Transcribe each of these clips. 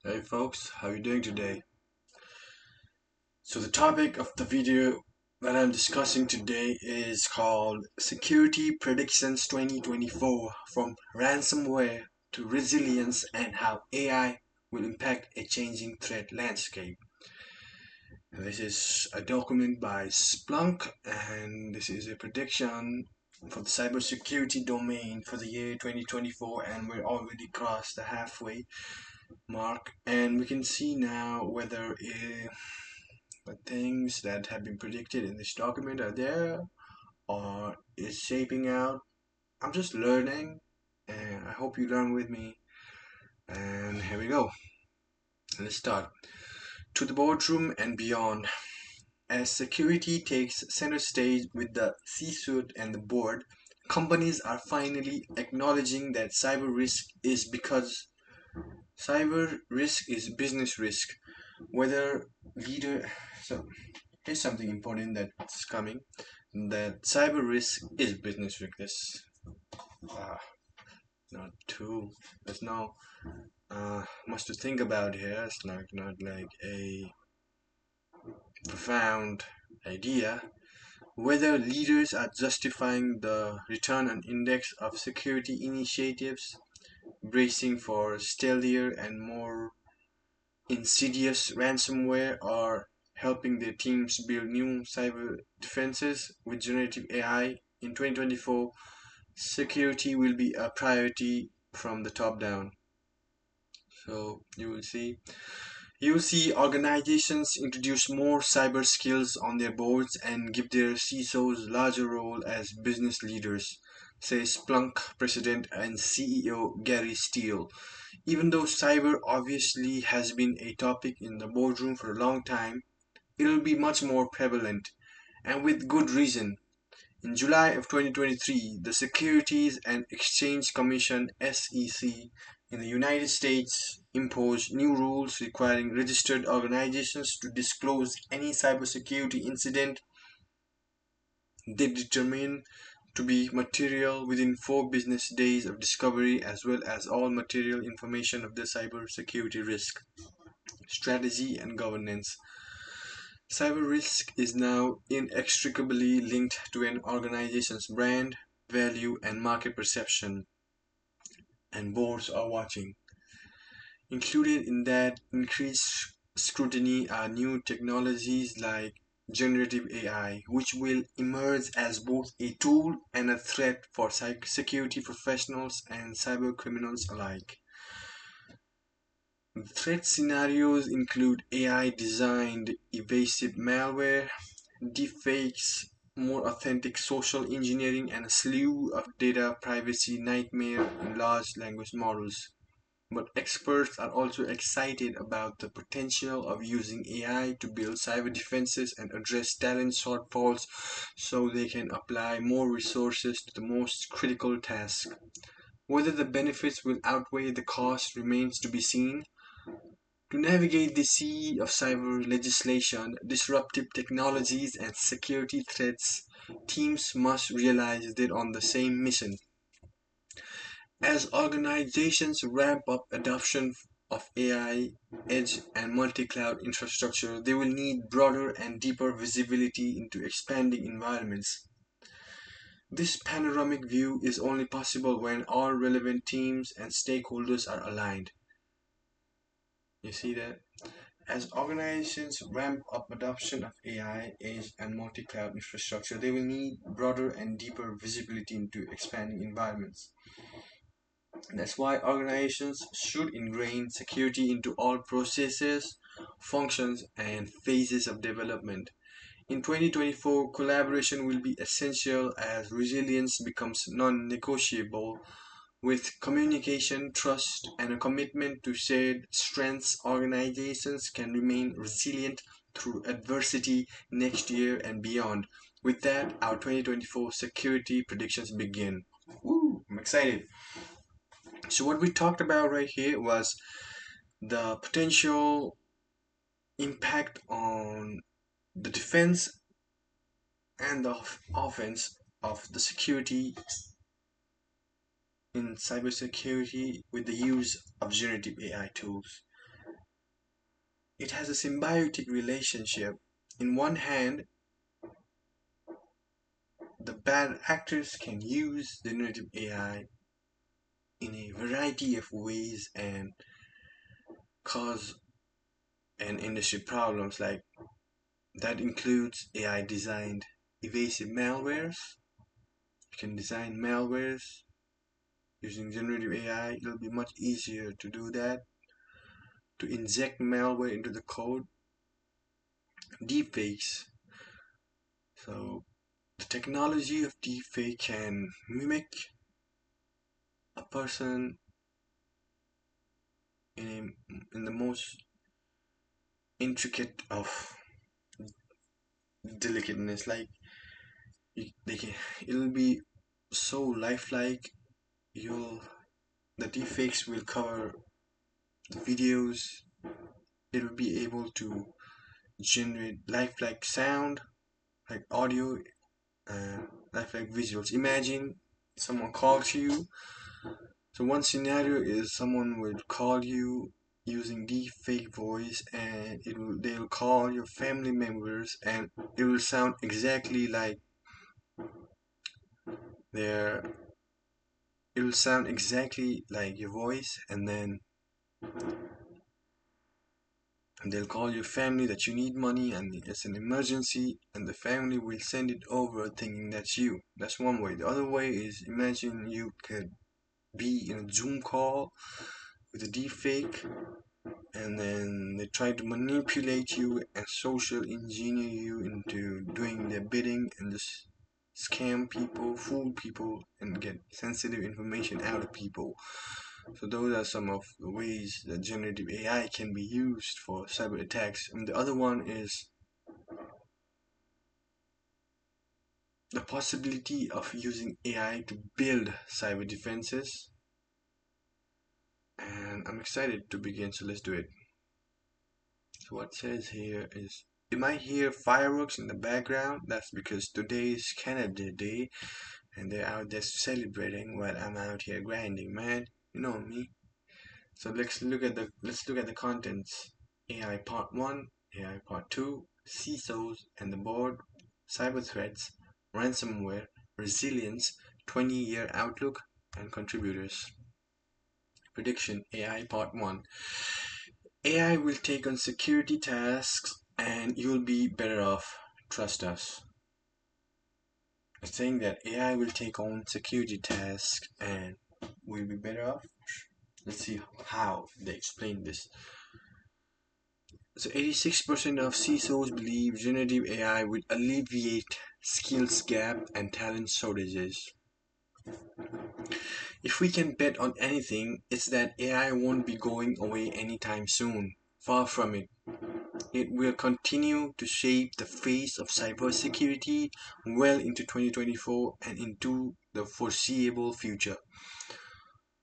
Hey folks, how you doing today? So the topic of the video that I'm discussing today is called Security Predictions 2024 from Ransomware to Resilience and How AI will Impact a Changing Threat Landscape. And this is a document by Splunk, and this is a prediction for the cybersecurity domain for the year 2024, and we're already crossed the halfway mark, and we can see now whether the things that have been predicted in this document are there or is shaping out. I'm just learning, and I hope you learn with me. And here we go. Let's start. To the boardroom and beyond. As security takes center stage with the C-suite and the board, companies are finally acknowledging that cyber risk is business risk. Whether leader so Here's something important that's coming, that cyber risk is business risk. This uh, not too there's no much to think about here. It's not like a profound idea. Whether leaders are justifying the return on index of security initiatives, bracing for stealthier and more insidious ransomware, or helping their teams build new cyber defenses with generative AI. In 2024, security will be a priority from the top down. So you will see organizations introduce more cyber skills on their boards and give their CISOs larger role as business leaders, says Splunk President and CEO Gary Steele. Even though cyber obviously has been a topic in the boardroom for a long time, it'll be much more prevalent, and with good reason. In July of 2023, the Securities and Exchange Commission (SEC) in the United States imposed new rules requiring registered organizations to disclose any cybersecurity incident they determine to be material within 4 business days of discovery, as well as all material information of the cybersecurity risk, strategy, and governance. Cyber risk is now inextricably linked to an organization's brand, value, and market perception, and boards are watching. Included in that increased scrutiny are new technologies like generative AI, which will emerge as both a tool and a threat for security professionals and cyber criminals alike. Threat scenarios include AI designed evasive malware, deepfakes, more authentic social engineering, and a slew of data privacy nightmare in large language models. But experts are also excited about the potential of using AI to build cyber defenses and address talent shortfalls so they can apply more resources to the most critical tasks. Whether the benefits will outweigh the cost remains to be seen. To navigate the sea of cyber legislation, disruptive technologies, and security threats, teams must realize they're on the same mission. As organizations ramp up adoption of AI, edge, and multi cloud infrastructure, they will need broader and deeper visibility into expanding environments. This panoramic view is only possible when all relevant teams and stakeholders are aligned. You see that? As organizations ramp up adoption of AI, edge, and multi cloud infrastructure, they will need broader and deeper visibility into expanding environments. That's why organizations should ingrain security into all processes, functions, and phases of development. In 2024, collaboration will be essential as resilience becomes non negotiable. With communication, trust, and a commitment to shared strengths, organizations can remain resilient through adversity next year and beyond. With that, our 2024 security predictions begin. Woo! I'm excited. So, what we talked about right here was the potential impact on the defense and the offense of the security in cybersecurity with the use of generative AI tools. it has a symbiotic relationship. In one hand, the bad actors can use generative AI in a variety of ways and cause an industry problems like that includes AI designed evasive malwares. You can design malwares using generative AI. It'll be much easier to do that, to inject malware into the code. Deepfakes. So the technology of deepfake can mimic a person in the most intricate of delicateness. Like they can, it'll be so lifelike. You'll the deepfakes will cover the videos. It will be able to generate lifelike sound, like audio, and lifelike visuals. Imagine someone calls you. So one scenario is someone will call you using deepfake voice, and they'll call your family members, and it will sound exactly like their it will sound exactly like your voice, and then they'll call your family that you need money and it's an emergency, and the family will send it over thinking that's you. That's one way. The other way is, imagine you could be in a Zoom call with a deepfake, and then they try to manipulate you and social engineer you into doing their bidding and just scam people, fool people, and get sensitive information out of people. So those are some of the ways that generative AI can be used for cyber attacks. And the other one is the possibility of using AI to build cyber defenses. And I'm excited to begin, so let's do it. So what it says here is, you might hear fireworks in the background. That's because today is Canada Day and they're out there celebrating while I'm out here grinding, man. You know me. So let's look at the contents. AI Part 1, AI Part 2, CISOs and the board, cyber threats, ransomware, resilience, 20-year outlook, and contributors. Prediction. AI Part 1. AI will take on security tasks and you'll be better off. Trust us. It's saying that AI will take on security tasks and we'll be better off. Let's see how they explain this. So 86% of CISOs believe generative AI will alleviate skills gap and talent shortages. If we can bet on anything, it's that AI won't be going away anytime soon. Far from it. It will continue to shape the face of cybersecurity well into 2024 and into the foreseeable future.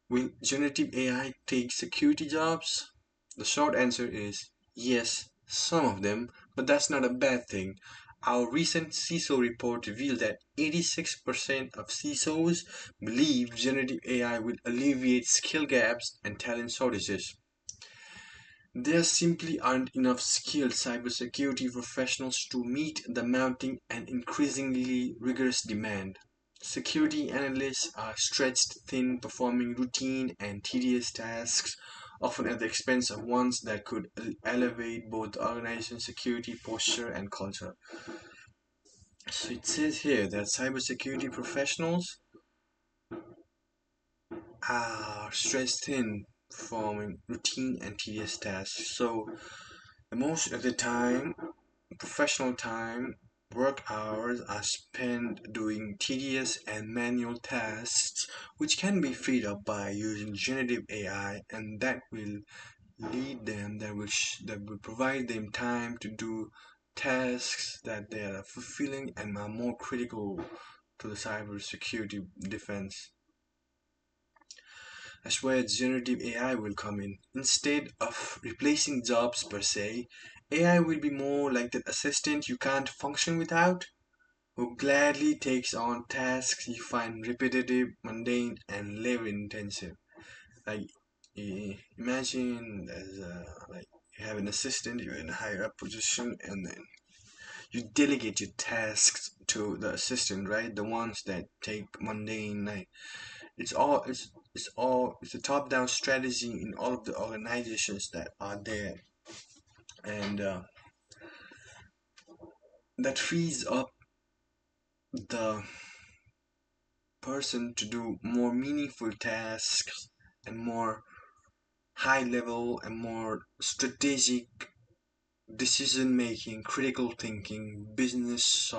Will generative AI take security jobs? The short answer is yes, some of them, but that's not a bad thing. Our recent CISO report revealed that 86% of CISOs believe generative AI will alleviate skill gaps and talent shortages. There simply aren't enough skilled cybersecurity professionals to meet the mounting and increasingly rigorous demand. Security analysts are stretched thin, performing routine and tedious tasks, often at the expense of ones that could elevate both the organization's security posture and culture. So it says here that cybersecurity professionals are stretched thin, performing routine and tedious tasks. So most of the time, professional time, work hours are spent doing tedious and manual tasks, which can be freed up by using generative AI, and that will that will provide them time to do tasks that they are fulfilling and are more critical to the cybersecurity defense. That's where generative AI will come in. Instead of replacing jobs per se, AI will be more like that assistant you can't function without, who gladly takes on tasks you find repetitive, mundane, and labor intensive. Like, imagine like you You have an assistant, you're in a higher up position, and then you delegate your tasks to the assistant, right? The ones that take mundane, like it's a top down strategy in all of the organizations that are there, and that frees up the person to do more meaningful tasks and more high level and more strategic decision making, critical thinking, business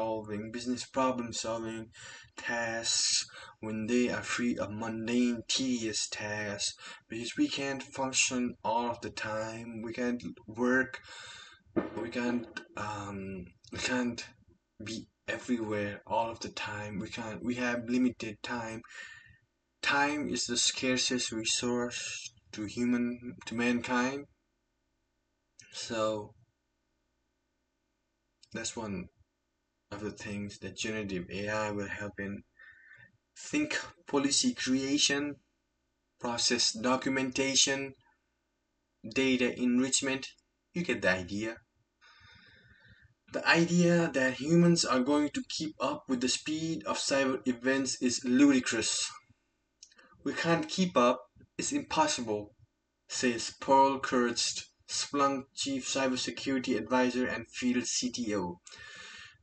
problem solving tasks when they are free of mundane, tedious tasks. Because we can't function all of the time. We can't work. We can't. We can't be everywhere all of the time. We can't. We have limited time. Time is the scarcest resource to mankind. So that's one of the things that generative AI will help in. Think policy creation, process documentation, data enrichment. You get the idea. The idea that humans are going to keep up with the speed of cyber events is ludicrous. We can't keep up, it's impossible, says Paul Kurtz, Splunk Chief Cybersecurity Advisor and Field CTO.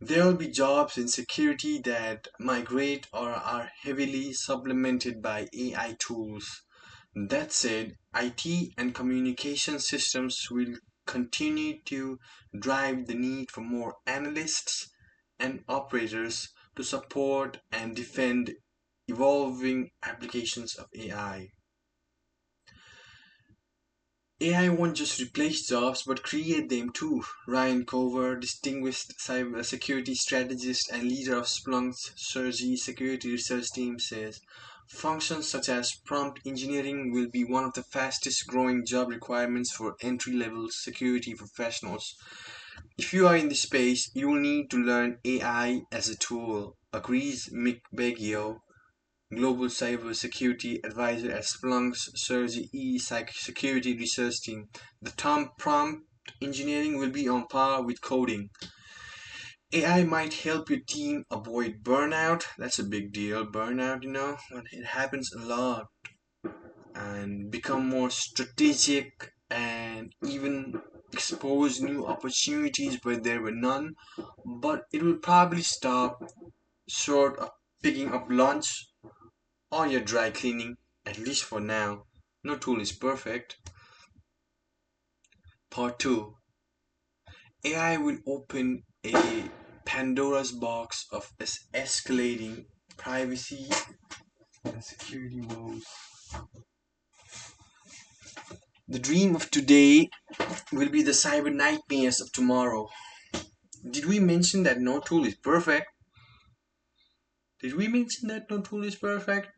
There will be jobs in security that migrate or are heavily supplemented by AI tools. That said, IT and communication systems will continue to drive the need for more analysts and operators to support and defend evolving applications of AI. AI won't just replace jobs but create them too. Ryan Cover, distinguished cybersecurity strategist and leader of Splunk's Surgy security research team, says functions such as prompt engineering will be one of the fastest growing job requirements for entry level security professionals. If you are in this space, you will need to learn AI as a tool, agrees Mick Baggio, Global Cybersecurity Advisor at Splunk's Surge security research team. The term prompt engineering will be on par with coding. AI might help your team avoid burnout. That's a big deal. Burnout, it happens a lot. And become more strategic and even expose new opportunities where there were none. But it will probably stop short of picking up lunch or your dry cleaning, at least for now. No tool is perfect. Part 2. AI will open a Pandora's box of escalating privacy and security woes. The dream of today will be the cyber nightmares of tomorrow. Did we mention that no tool is perfect? Did we mention that no tool is perfect?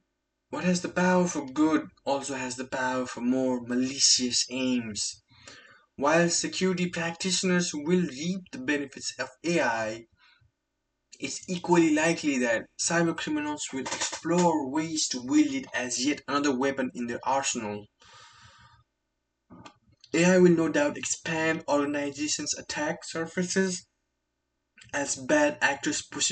What has the power for good also has the power for more malicious aims. While security practitioners will reap the benefits of AI, it's equally likely that cybercriminals will explore ways to wield it as yet another weapon in their arsenal. AI will no doubt expand organizations' attack surfaces as bad actors puts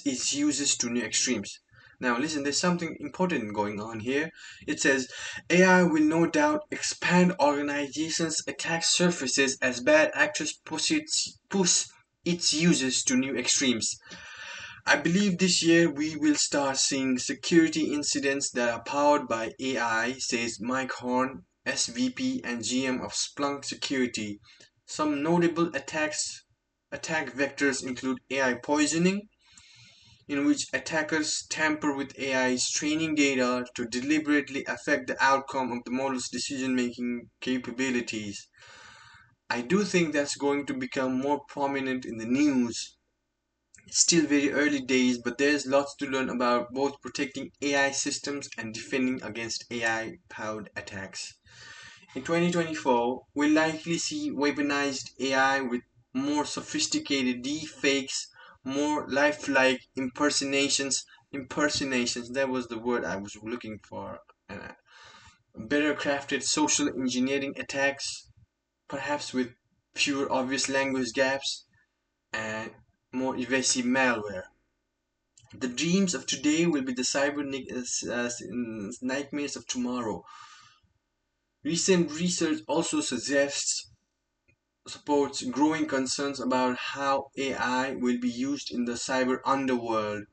its uses to new extremes. Now listen, there's something important going on here. It says AI will no doubt expand organizations' attack surfaces as bad actors push its users to new extremes. I believe this year we will start seeing security incidents that are powered by AI, says Mike Horn, SVP and GM of Splunk Security. Some notable attack vectors include AI poisoning, in which attackers tamper with AI's training data to deliberately affect the outcome of the model's decision making capabilities. I do think that's going to become more prominent in the news. It's still very early days, but there's lots to learn about both protecting AI systems and defending against AI powered attacks. In 2024, we'll likely see weaponized AI with more sophisticated deepfakes, more lifelike impersonations, that was the word I was looking for, better crafted social engineering attacks, perhaps with fewer obvious language gaps and more evasive malware. The dreams of today will be the nightmares of tomorrow. Recent research also supports growing concerns about how AI will be used in the cyber underworld.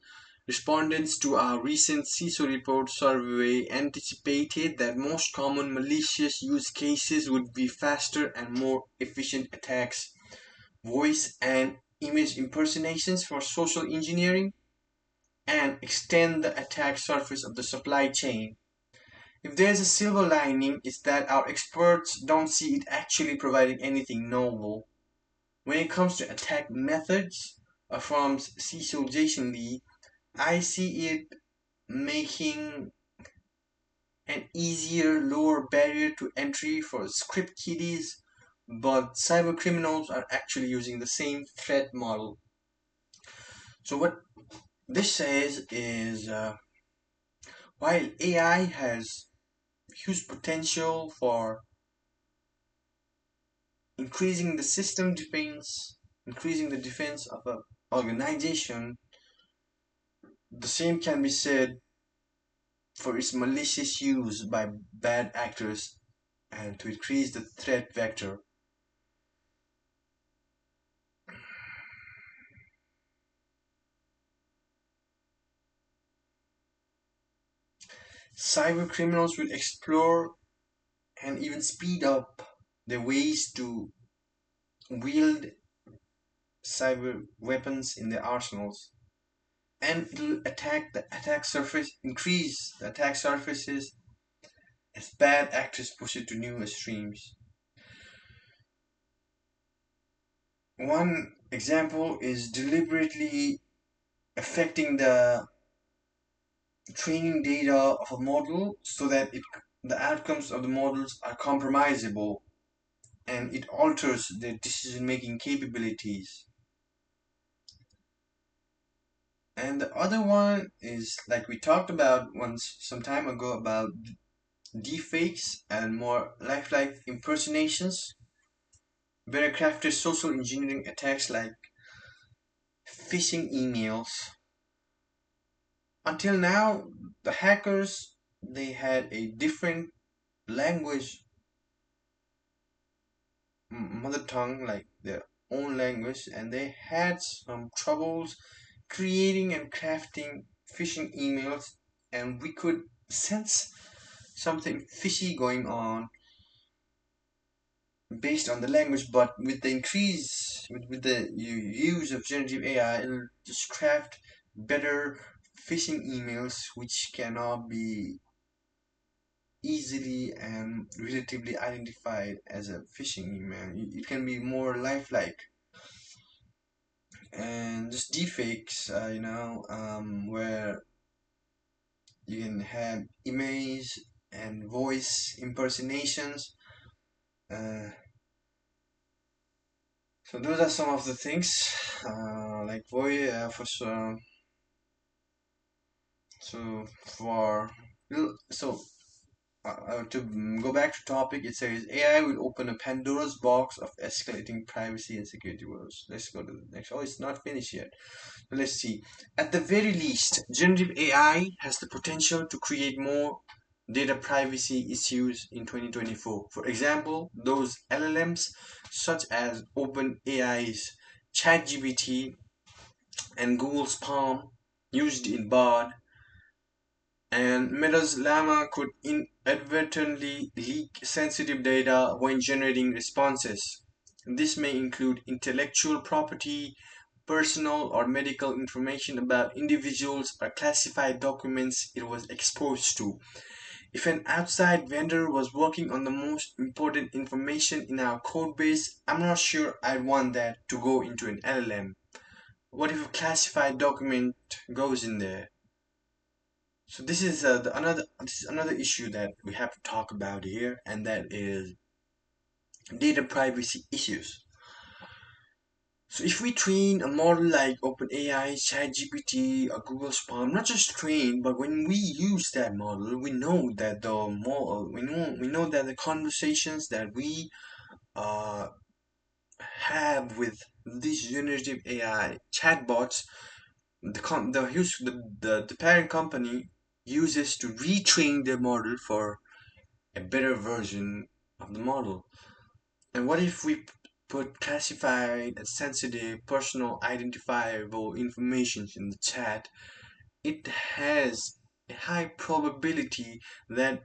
Respondents to our recent CISO report survey anticipated that most common malicious use cases would be faster and more efficient attacks, voice and image impersonations for social engineering, and extend the attack surface of the supply chain. If there's a silver lining, it's that our experts don't see it actually providing anything novel. When it comes to attack methods, affirms CISO Jason Lee, I see it making an easier, lower barrier to entry for script kiddies, but cyber criminals are actually using the same threat model. So what this says is, while AI has huge potential for increasing the system defense, increasing the defense of an organization, the same can be said for its malicious use by bad actors and to increase the threat vector. Cyber criminals will explore and even speed up the ways to wield cyber weapons in their arsenals. And it'll increase the attack surfaces as bad actors push it to new extremes. One example is deliberately affecting the training data of a model so that the outcomes of the models are compromisable and it alters their decision making capabilities. And the other one is like we talked about once some time ago about deepfakes and more lifelike impersonations, better crafted social engineering attacks like phishing emails. Until now, the hackers they had a different language, mother tongue, like their own language, and they had some troubles creating and crafting phishing emails, and we could sense something fishy going on based on the language. But with the increase, with the use of generative AI, it'll just craft better phishing emails which cannot be easily and relatively identified as a phishing email. It can be more lifelike and just deepfakes, where you can have image and voice impersonations. Uh, so those are some of the things, like voice for so for so to go back to topic, it says AI will open a Pandora's box of escalating privacy and security woes. Let's go to the next. Oh, it's not finished yet. So let's see. At the very least, generative AI has the potential to create more data privacy issues in 2024. For example, those LLMs such as OpenAI's ChatGPT and Google's Palm used in Bard and Meta's Llama could inadvertently leak sensitive data when generating responses. This may include intellectual property, personal or medical information about individuals, or classified documents it was exposed to. If an outside vendor was working on the most important information in our code base, I'm not sure I'd want that to go into an LLM. What if a classified document goes in there? So this is another issue that we have to talk about here, and that is data privacy issues. So if we train a model like OpenAI, ChatGPT, or Google's Palm, not just train, but when we use that model, we know that the conversations that we uh, have with these generative AI chatbots, the parent company uses to retrain their model for a better version of the model. And what if we put classified and sensitive personal identifiable information in the chat? It has a high probability that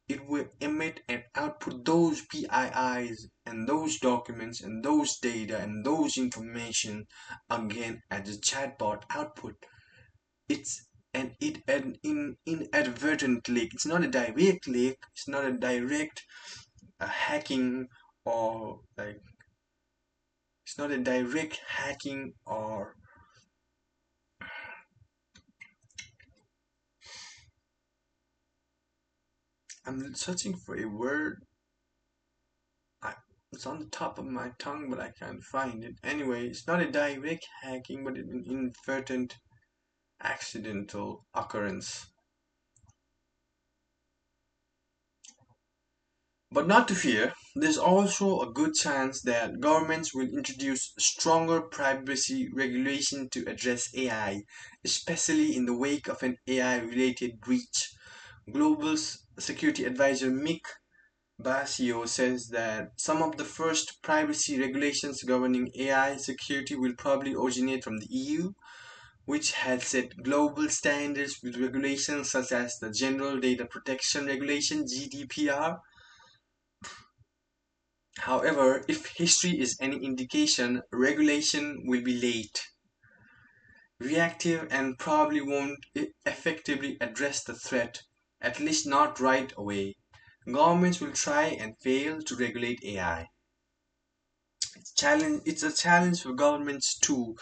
it will emit and output those PIIs and those documents and those data and those information again as a chatbot output. It's an inadvertent leak. It's not a direct leak. It's not a direct hacking or like it's not a direct hacking or I'm searching for a word. I, it's on the top of my tongue, but I can't find it. Anyway, it's not a direct hacking, but an inadvertent accidental occurrence. But not to fear, there's also a good chance that governments will introduce stronger privacy regulation to address AI, especially in the wake of an AI related breach. Global Security Advisor Mick Basio says that some of the first privacy regulations governing AI security will probably originate from the EU, which had set global standards with regulations such as the General Data Protection Regulation (GDPR). However, if history is any indication, regulation will be late, reactive, and probably won't effectively address the threat, at least not right away. Governments will try and fail to regulate AI. It's a challenge for governments too,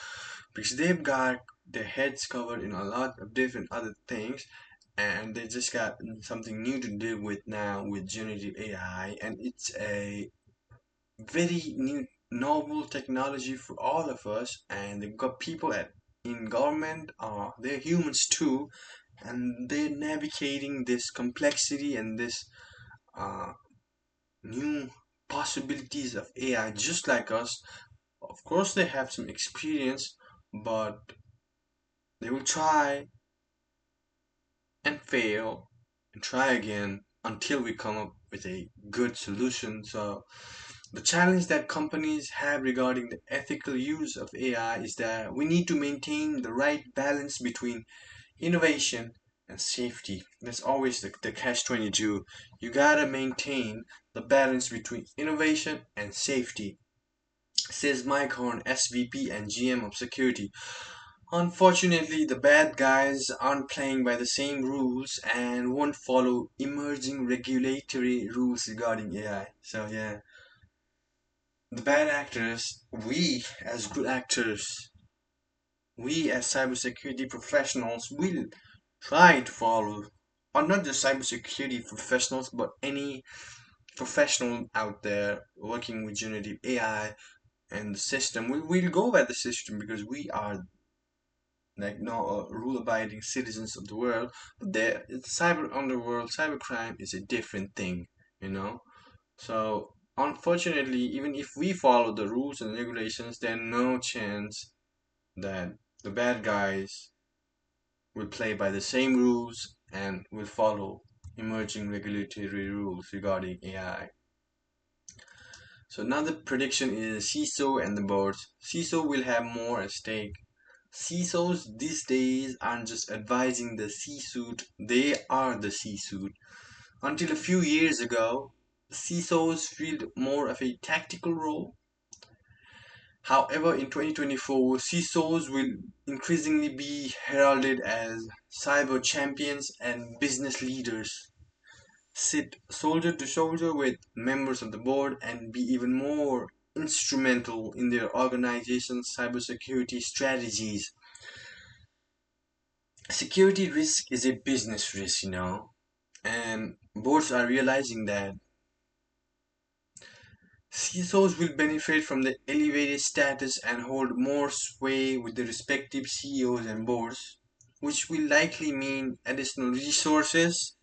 because they've got their heads covered in a lot of different other things, and they just got something new to deal with now with generative AI, and it's a very new novel technology for all of us. And they've got people at in government, they're humans too, and they're navigating this complexity and this uh, new possibilities of AI just like us. Of course, they have some experience, but they will try and fail and try again until we come up with a good solution. So, the challenge that companies have regarding the ethical use of AI is that we need to maintain the right balance between innovation and safety. That's always the catch 22. You gotta maintain the balance between innovation and safety, says Mike Horn, SVP and GM of security. Unfortunately, the bad guys aren't playing by the same rules and won't follow emerging regulatory rules regarding AI. So, yeah, the bad actors, we as good actors, we as cybersecurity professionals will try to follow, or not just cybersecurity professionals, but any professional out there working with generative AI and the system. We'll go by the system because we are like no rule-abiding citizens of the world. But there, it's cyber underworld, cybercrime is a different thing, you know. So unfortunately, even if we follow the rules and regulations, there's no chance that the bad guys will play by the same rules and will follow emerging regulatory rules regarding AI. So another prediction is CISO and the boards. CISO will have more at stake. CISOs these days aren't just advising the C-suite, they are the C-suite. Until a few years ago, CISOs filled more of a tactical role. However, in 2024, CISOs will increasingly be heralded as cyber champions and business leaders, sit shoulder to shoulder with members of the board, and be even more instrumental in their organization's cybersecurity strategies. Security risk is a business risk, and boards are realizing that CISOs will benefit from the elevated status and hold more sway with the respective CEOs and boards, which will likely mean additional resources,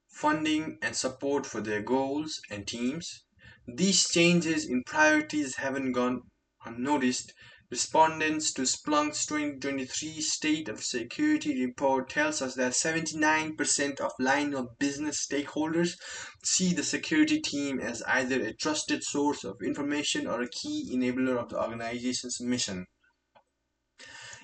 funding, and support for their goals and teams. These changes in priorities haven't gone unnoticed. Respondents to Splunk's 2023 State of Security report tells us that 79% of line of business stakeholders see the security team as either a trusted source of information or a key enabler of the organization's mission.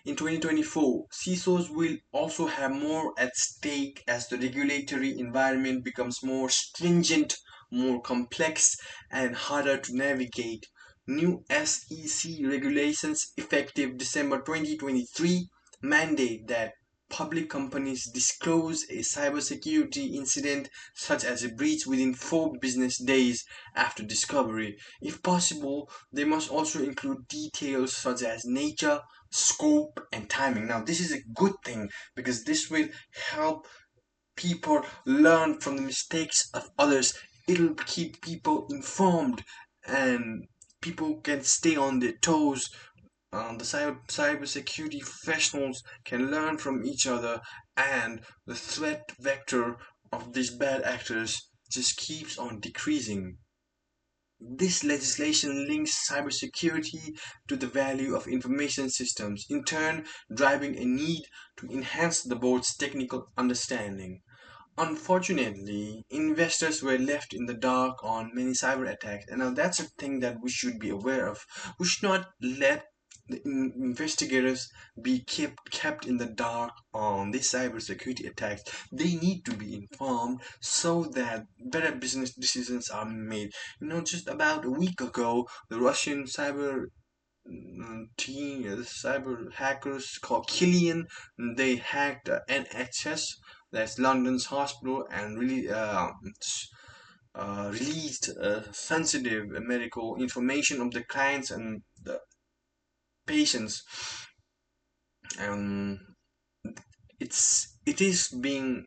In 2024, CISOs will also have more at stake as the regulatory environment becomes more stringent, more complex, and harder to navigate. New SEC regulations effective December 2023 mandate that public companies disclose a cybersecurity incident such as a breach within 4 business days after discovery. If possible, they must also include details such as nature, scope, and timing. Now, this is a good thing because this will help people learn from the mistakes of others. It'll keep people informed and people can stay on their toes. The cybersecurity professionals can learn from each other, and the threat vector of these bad actors just keeps on decreasing. This legislation links cybersecurity to the value of information systems, in turn driving a need to enhance the board's technical understanding. Unfortunately, investors were left in the dark on many cyber attacks, and now that's a thing that we should be aware of. We should not let the investigators be kept in the dark on these cybersecurity attacks. They need to be informed so that better business decisions are made. Just about a week ago, the Russian team, the cyber hackers called Killian, they hacked NHS, that's London's hospital, and really released sensitive medical information of the clients and the patients. And it is being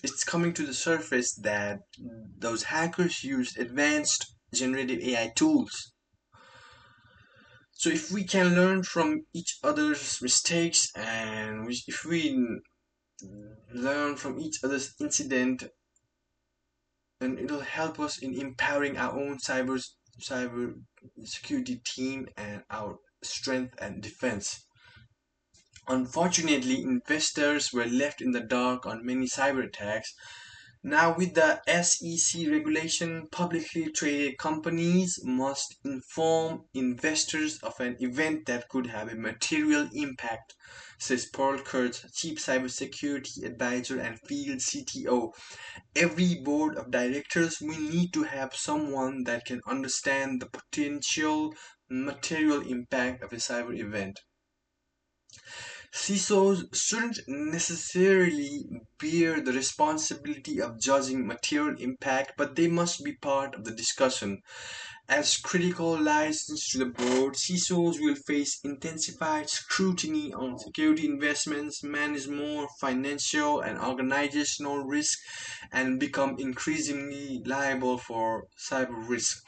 it's coming to the surface that those hackers used advanced generative AI tools. So if we can learn from each other's mistakes, and if we learn from each other's incident, then it'll help us in empowering our own cyber security team and our strength and defense. Unfortunately, investors were left in the dark on many cyber attacks. Now, with the SEC regulation, publicly traded companies must inform investors of an event that could have a material impact, says Paul Kurtz, Chief Cybersecurity Advisor and Field CTO. Every board of directors will need to have someone that can understand the potential material impact of a cyber event. CISOs shouldn't necessarily bear the responsibility of judging material impact, but they must be part of the discussion. As critical lies to the board, CISOs will face intensified scrutiny on security investments, manage more financial and organizational risk, and become increasingly liable for cyber risk,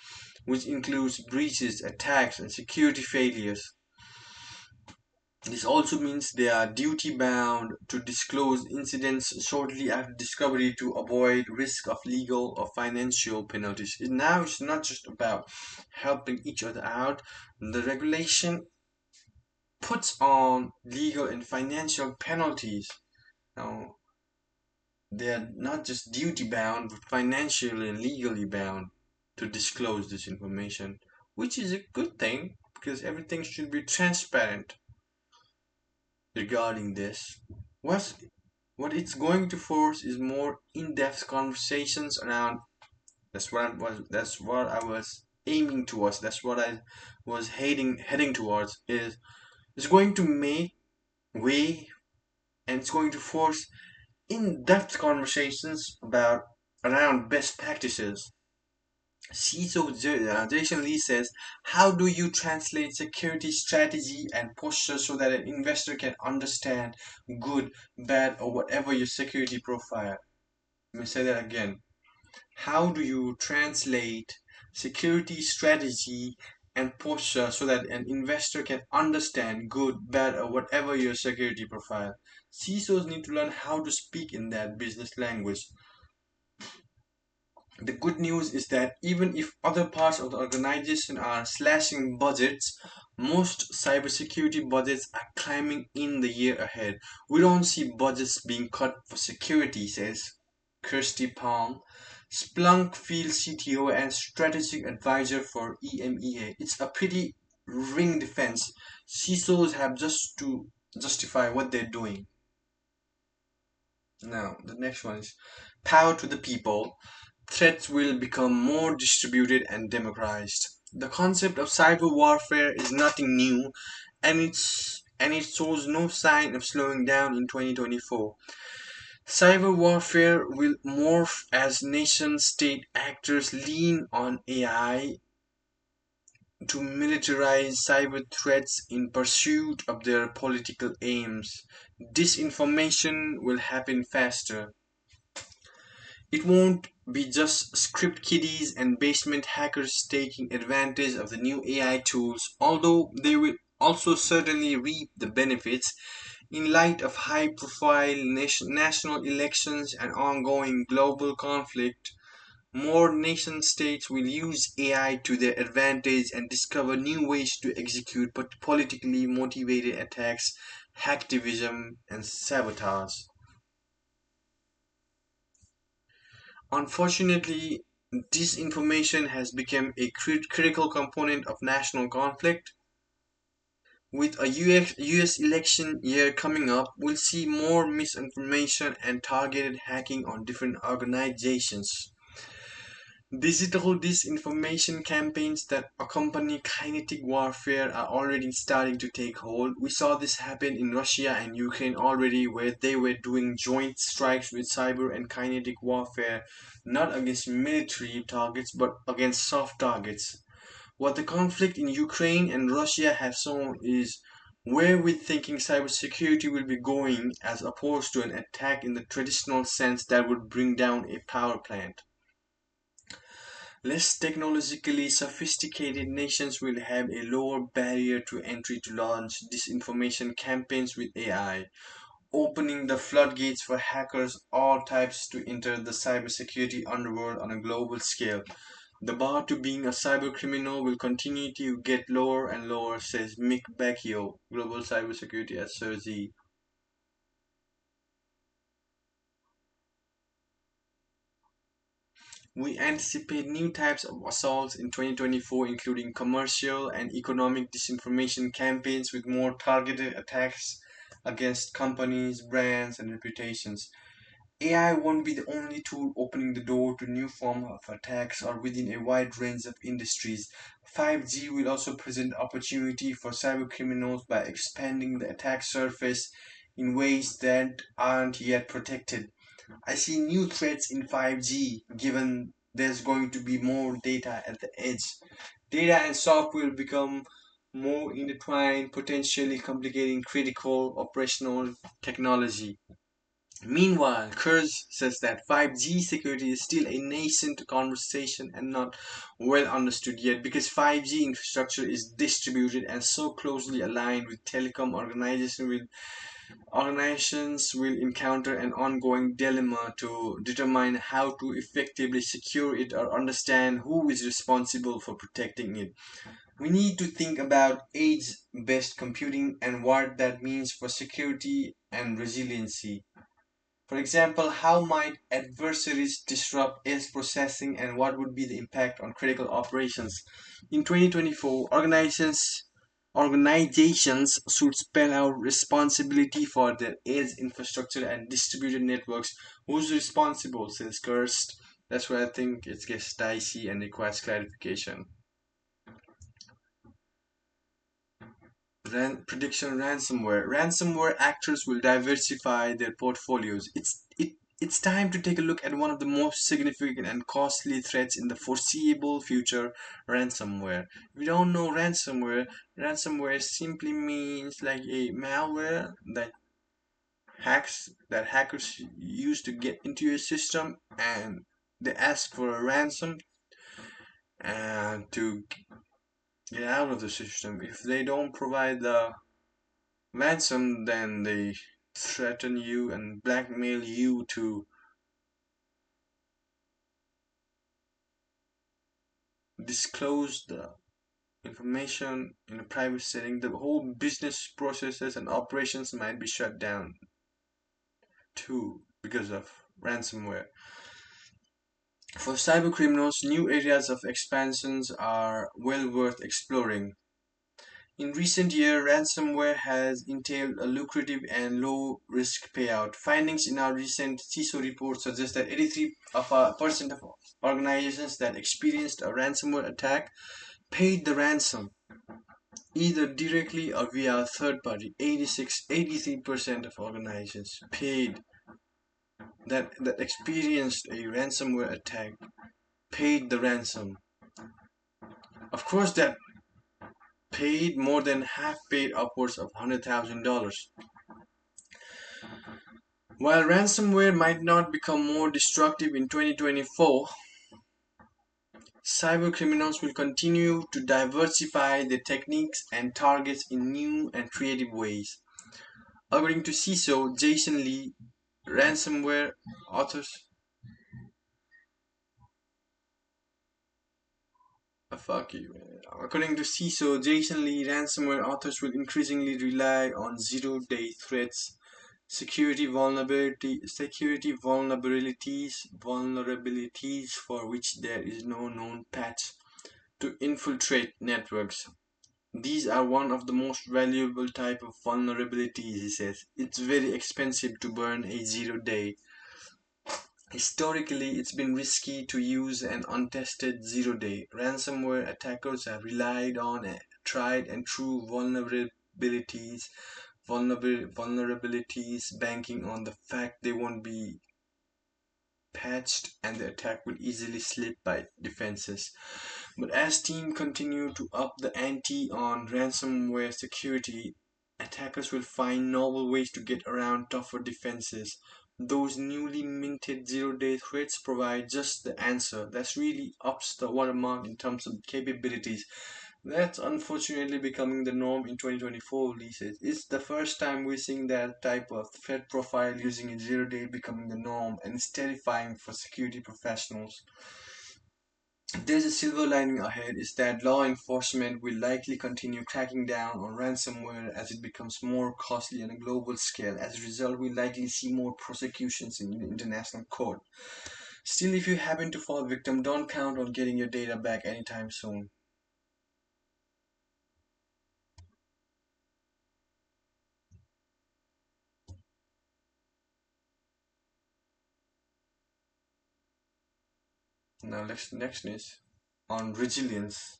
which includes breaches, attacks, and security failures. This also means they are duty bound to disclose incidents shortly after discovery to avoid risk of legal or financial penalties. Now it's not just about helping each other out. The regulation puts on legal and financial penalties. Now they are not just duty bound, but financially and legally bound to disclose this information, which is a good thing because everything should be transparent regarding this. What what it's going to force is more in-depth conversations around. That's what I was aiming towards. That's what I was heading towards. Is it's going to make way, and it's going to force in-depth conversations about around best practices. CISO Jason Lee says, how do you translate security strategy and posture so that an investor can understand good, bad, or whatever your security profile? Let me say that again. How do you translate security strategy and posture so that an investor can understand good, bad, or whatever your security profile? CISOs need to learn how to speak in that business language. The good news is that even if other parts of the organization are slashing budgets, most cybersecurity budgets are climbing in the year ahead. We don't see budgets being cut for security, says Kirsty Palm, Splunk field CTO and strategic advisor for EMEA. It's a pretty ring defense. CISOs have just to justify what they're doing. Now, the next one is power to the people. Threats will become more distributed and democratized. The concept of cyber warfare is nothing new, and it shows no sign of slowing down in 2024. Cyber warfare will morph as nation state actors lean on AI to militarize cyber threats in pursuit of their political aims. Disinformation will happen faster. It won't be just script kiddies and basement hackers taking advantage of the new AI tools, although they will also certainly reap the benefits. In light of high profile national elections and ongoing global conflict, more nation states will use AI to their advantage and discover new ways to execute politically motivated attacks, hacktivism, and sabotage. Unfortunately, disinformation has become a critical component of national conflict. With a US election year coming up, we'll see more misinformation and targeted hacking on different organizations. Digital disinformation campaigns that accompany kinetic warfare are already starting to take hold. We saw this happen in Russia and Ukraine already, where they were doing joint strikes with cyber and kinetic warfare, not against military targets but against soft targets. What the conflict in Ukraine and Russia have shown is where we're thinking cybersecurity will be going, as opposed to an attack in the traditional sense that would bring down a power plant. Less technologically sophisticated nations will have a lower barrier to entry to launch disinformation campaigns with AI, opening the floodgates for hackers all types to enter the cybersecurity underworld on a global scale. The bar to being a cybercriminal will continue to get lower and lower, says Mick Becchio, Global Cybersecurity at CERZ. We anticipate new types of assaults in 2024, including commercial and economic disinformation campaigns with more targeted attacks against companies, brands, and reputations. AI won't be the only tool opening the door to new forms of attacks or within a wide range of industries. 5G will also present opportunity for cybercriminals by expanding the attack surface in ways that aren't yet protected. I see new threats in 5G given there's going to be more data at the edge. Data and software will become more intertwined, potentially complicating critical operational technology. Meanwhile, Kurz says that 5G security is still a nascent conversation and not well understood yet because 5G infrastructure is distributed and so closely aligned with telecom organizations will encounter an ongoing dilemma to determine how to effectively secure it or understand who is responsible for protecting it. We need to think about age based computing and what that means for security and resiliency. For example, how might adversaries disrupt edge processing and what would be the impact on critical operations? In 2024, organizations should spell out responsibility for their edge infrastructure and distributed networks. Who's responsible, says Kirst. That's where I think it gets dicey and requires clarification. Prediction ransomware. Ransomware actors will diversify their portfolios. It's time to take a look at one of the most significant and costly threats in the foreseeable future, ransomware. If you don't know ransomware simply means like a malware that hackers use to get into your system and they ask for a ransom and to get out of the system. If they don't provide the ransom, then they threaten you and blackmail you to disclose the information in a private setting, the whole business processes and operations might be shut down too because of ransomware. For cyber criminals, new areas of expansions are well worth exploring. In recent years, ransomware has entailed a lucrative and low-risk payout. Findings in our recent CISO report suggest that 83% of organizations that experienced a ransomware attack paid the ransom, either directly or via a third party. 83% of organizations paid that experienced a ransomware attack paid the ransom. Of course, that paid more than half paid upwards of $100,000. While ransomware might not become more destructive in 2024, cyber criminals will continue to diversify their techniques and targets in new and creative ways. According to CISO Jason Lee, ransomware authors fuck you. According to CISO Jason Lee, ransomware authors will increasingly rely on zero-day threats, vulnerabilities for which there is no known patch to infiltrate networks. These are one of the most valuable type of vulnerabilities, he says. It's very expensive to burn a zero-day. Historically, it's been risky to use an untested zero-day. Ransomware attackers have relied on tried and true vulnerabilities, banking on the fact they won't be patched and the attack will easily slip by defenses. But as teams continue to up the ante on ransomware security, attackers will find novel ways to get around tougher defenses. Those newly minted zero-day threats provide just the answer. That's really ups the watermark in terms of capabilities. That's unfortunately becoming the norm in 2024, Lee says. It's the first time we're seeing that type of threat profile using a zero-day becoming the norm, and it's terrifying for security professionals. There's a silver lining ahead is that law enforcement will likely continue cracking down on ransomware as it becomes more costly on a global scale. As a result, we'll likely see more prosecutions in international court. Still, if you happen to fall victim, don't count on getting your data back anytime soon. Now, next is on resilience.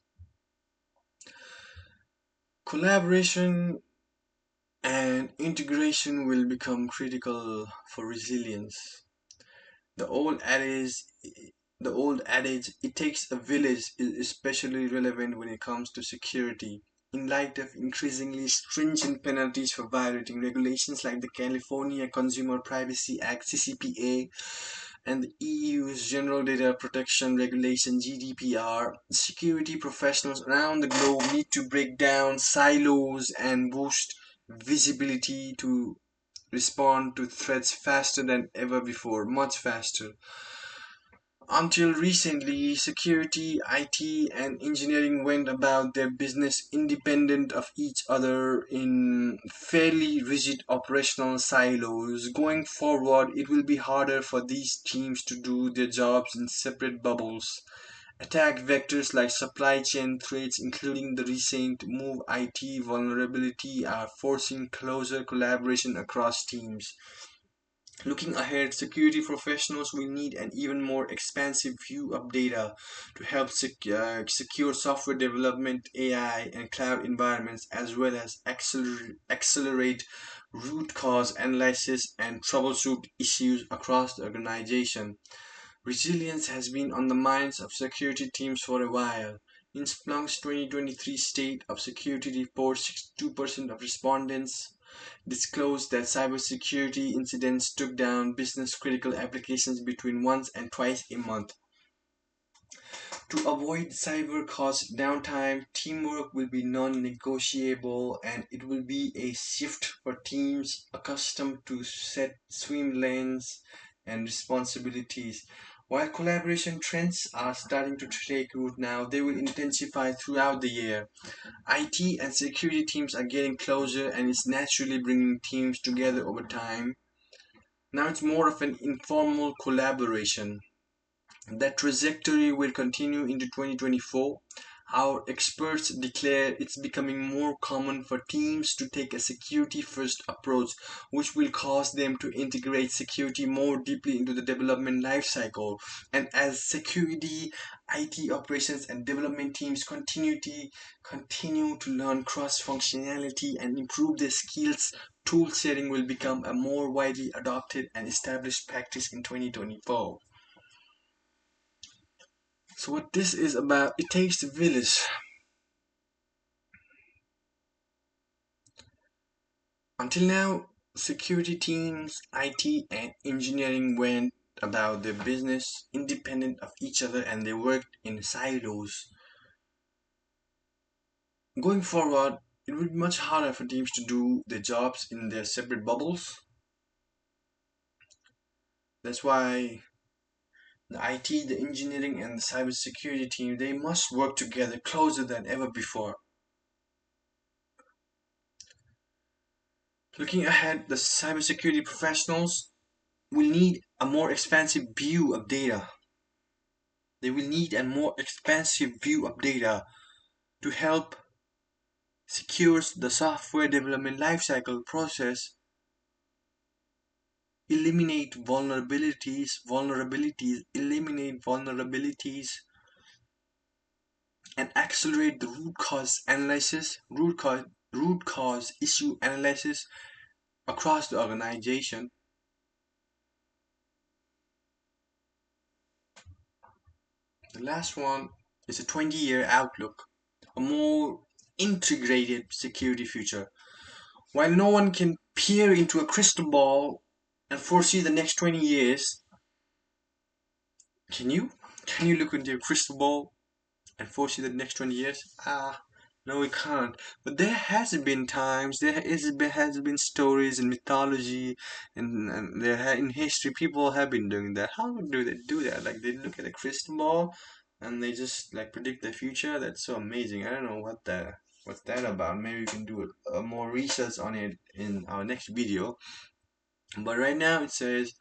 Collaboration and integration will become critical for resilience. The old adage, the old adage, it takes a village, is especially relevant when it comes to security. In light of increasingly stringent penalties for violating regulations like the California Consumer Privacy Act (CCPA) and the EU's General Data Protection Regulation (GDPR), security professionals around the globe need to break down silos and boost visibility to respond to threats faster than ever before, much faster. Until recently, security, IT, and engineering went about their business independent of each other in fairly rigid operational silos. Going forward, it will be harder for these teams to do their jobs in separate bubbles. Attack vectors like supply chain threats, including the recent Move IT vulnerability, are forcing closer collaboration across teams. Looking ahead, security professionals will need an even more expansive view of data to help secure software development, AI, and cloud environments, as well as accelerate root cause analysis and troubleshoot issues across the organization. Resilience has been on the minds of security teams for a while. In Splunk's 2023 State of Security report, 62% of respondents disclosed that cybersecurity incidents took down business critical applications between once and twice a month. To avoid cyber caused downtime, teamwork will be non negotiable and it will be a shift for teams accustomed to set swim lanes and responsibilities. While collaboration trends are starting to take root now, they will intensify throughout the year. IT and security teams are getting closer and it's naturally bringing teams together over time. Now it's more of an informal collaboration. That trajectory will continue into 2024. Our experts declare it's becoming more common for teams to take a security first approach, which will cause them to integrate security more deeply into the development lifecycle. And as security, IT operations, and development teams continue to learn cross functionality and improve their skills, tool sharing will become a more widely adopted and established practice in 2024. So what this is about, it takes the village. Until now, security teams, IT and engineering went about their business independent of each other and they worked in silos. Going forward, it will be much harder for teams to do their jobs in their separate bubbles. That's why the IT, the engineering and the cybersecurity team, they must work together closer than ever before. Looking ahead, the cybersecurity professionals will need a more expansive view of data. They will need a more expansive view of data to help secure the software development lifecycle process, eliminate vulnerabilities, and accelerate the root cause issue analysis across the organization. The last one is a 20-year outlook, a more integrated security future. While no one can peer into a crystal ball and foresee the next 20 years, can you? Can you look into a crystal ball and foresee the next 20 years? No, we can't. But there has been times, has been stories in mythology, and in history, people have been doing that. How do they do that? Like they look at a crystal ball, and they just like predict the future. That's so amazing. I don't know what's that about. Maybe we can do more research on it in our next video. But right now it says,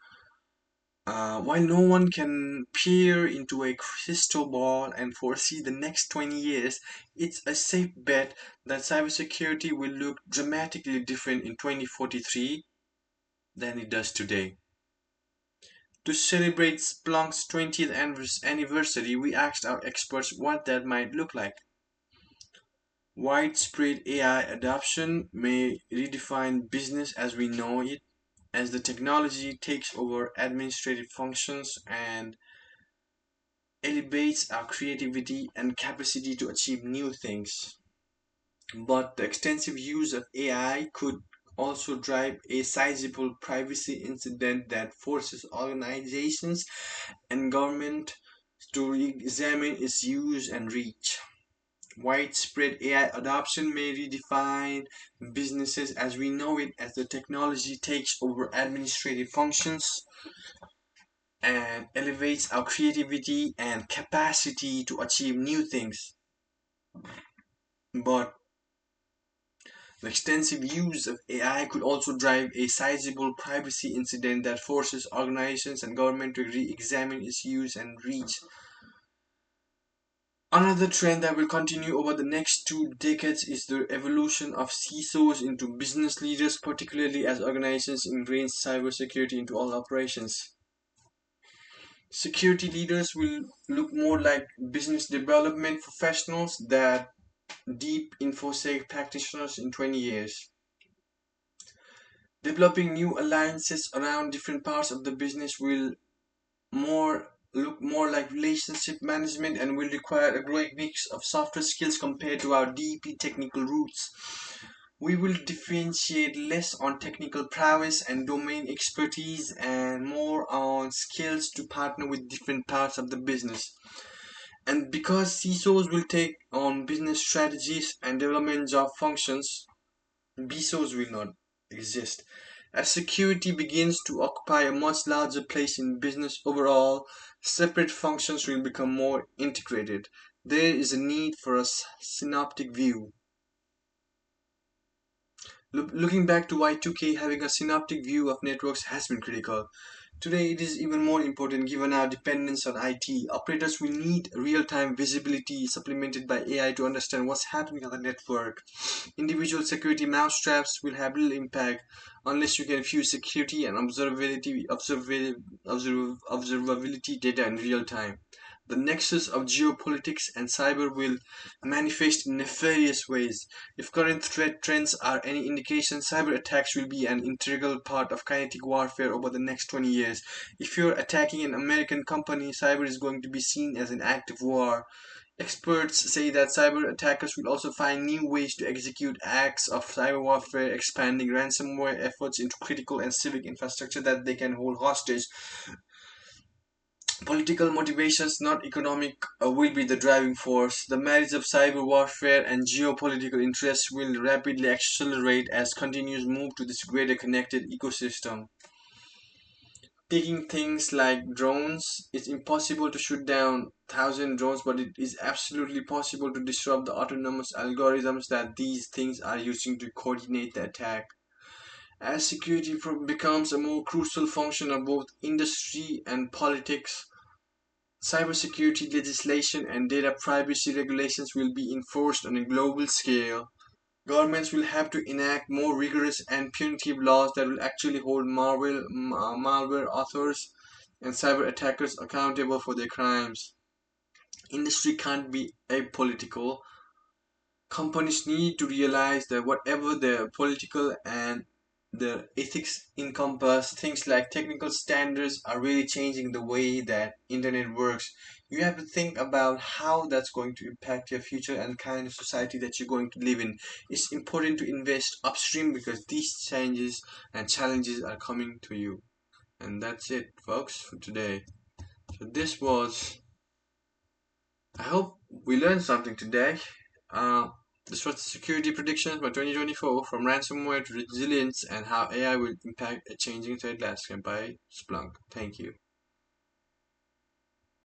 while no one can peer into a crystal ball and foresee the next 20 years, it's a safe bet that cybersecurity will look dramatically different in 2043 than it does today. To celebrate Splunk's 20th anniversary, we asked our experts what that might look like. Widespread AI adoption may redefine business as we know it, as the technology takes over administrative functions and elevates our creativity and capacity to achieve new things. But the extensive use of AI could also drive a sizable privacy incident that forces organizations and government to re-examine its use and reach. Widespread AI adoption may redefine businesses as we know it as the technology takes over administrative functions and elevates our creativity and capacity to achieve new things. But the extensive use of AI could also drive a sizable privacy incident that forces organizations and government to re-examine its use and reach. Another trend that will continue over the next 2 decades is the evolution of CISOs into business leaders, particularly as organizations ingrain cybersecurity into all operations. Security leaders will look more like business development professionals than deep InfoSec practitioners in 20 years. Developing new alliances around different parts of the business will look more like relationship management and will require a growing mix of softer skills compared to our deeply technical roots. We will differentiate less on technical prowess and domain expertise and more on skills to partner with different parts of the business. And because CISOs will take on business strategies and development job functions, BISOs will not exist. As security begins to occupy a much larger place in business overall, separate functions will become more integrated. There is a need for a synoptic view. Looking back to Y2K, having a synoptic view of networks has been critical. Today, it is even more important given our dependence on IT. Operators will need real time visibility supplemented by AI to understand what's happening on the network. Individual security mousetraps will have little impact unless you can fuse security and observability data in real time. The nexus of geopolitics and cyber will manifest in nefarious ways. If current threat trends are any indication, cyber attacks will be an integral part of kinetic warfare over the next 20 years. If you're attacking an American company, cyber is going to be seen as an act of war. Experts say that cyber attackers will also find new ways to execute acts of cyber warfare, expanding ransomware efforts into critical and civic infrastructure that they can hold hostage. Political motivations, not economic, will be the driving force. The marriage of cyber warfare and geopolitical interests will rapidly accelerate as continues move to this greater connected ecosystem. Taking things like drones, it's impossible to shoot down 1,000 drones, but it is absolutely possible to disrupt the autonomous algorithms that these things are using to coordinate the attack. As security becomes a more crucial function of both industry and politics, cybersecurity legislation and data privacy regulations will be enforced on a global scale. Governments will have to enact more rigorous and punitive laws that will actually hold malware authors and cyber attackers accountable for their crimes. Industry can't be apolitical. Companies need to realize that whatever their political and the ethics encompass, things like technical standards are really changing the way that internet works. You have to think about how that's going to impact your future and kind of society that you're going to live in. It's important to invest upstream because these changes and challenges are coming to you. And that's it, folks, for today. So this was, I hope we learned something today. Uh, this was the security predictions for 2024, from ransomware to resilience and how AI will impact a changing threat landscape by Splunk. Thank you.